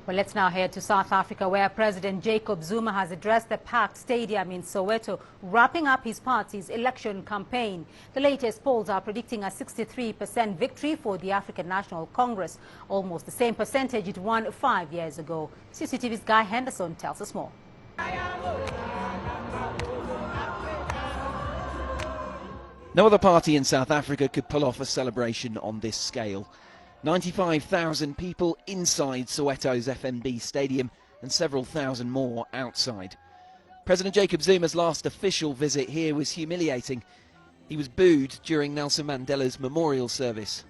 Well, let's now head to South Africa, where President Jacob Zuma has addressed the packed stadium in Soweto, wrapping up his party's election campaign. The latest polls are predicting a 63% victory for the African National Congress, almost the same percentage it won 5 years ago. CCTV's Guy Henderson tells us more. No other party in South Africa could pull off a celebration on this scale. 95,000 people inside Soweto's FNB Stadium and several thousand more outside. President Jacob Zuma's last official visit here was humiliating. He was booed during Nelson Mandela's memorial service.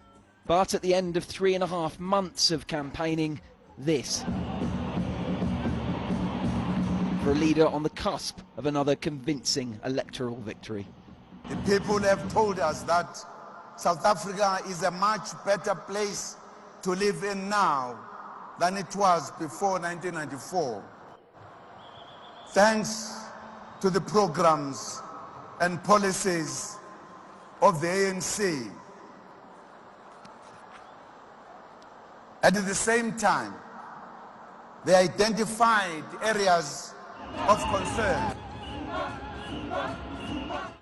But at the end of 3.5 months of campaigning, this. For a leader on the cusp of another convincing electoral victory. The people have told us that South Africa is a much better place to live in now than it was before 1994. Thanks to the programs and policies of the ANC. At the same time, they identified areas of concern.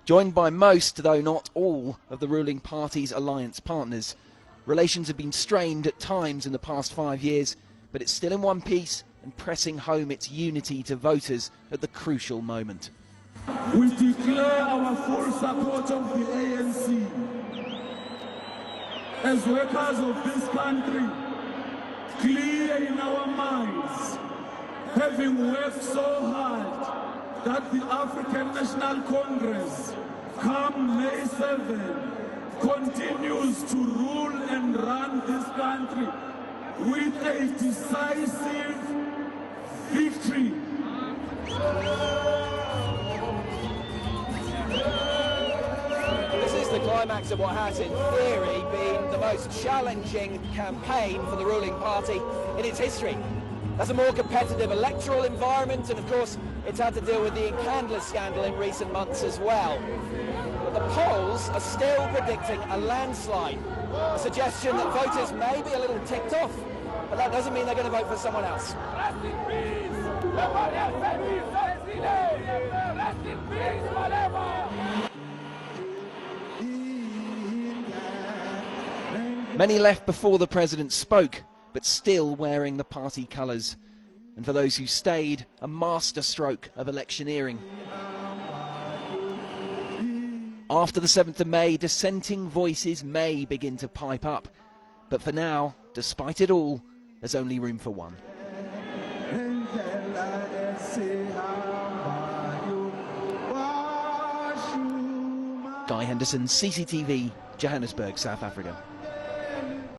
Joined by most, though not all, of the ruling party's alliance partners. Relations have been strained at times in the past 5 years, but it's still in one piece and pressing home its unity to voters at the crucial moment. We declare our full support of the ANC. As workers of this country, clear in our minds, having worked so hard, that the African National Congress, come May 7, continues to rule and run this country with a decisive victory. This is the climax of what has, in theory, been the most challenging campaign for the ruling party in its history. There's a more competitive electoral environment, and of course it's had to deal with the Nkandla scandal in recent months as well. But the polls are still predicting a landslide, a suggestion that voters may be a little ticked off, but that doesn't mean they're going to vote for someone else. Many left before the president spoke, but still wearing the party colours. And for those who stayed, a masterstroke of electioneering. After the 7th of May, dissenting voices may begin to pipe up. But for now, despite it all, there's only room for one. Guy Henderson, CCTV, Johannesburg, South Africa.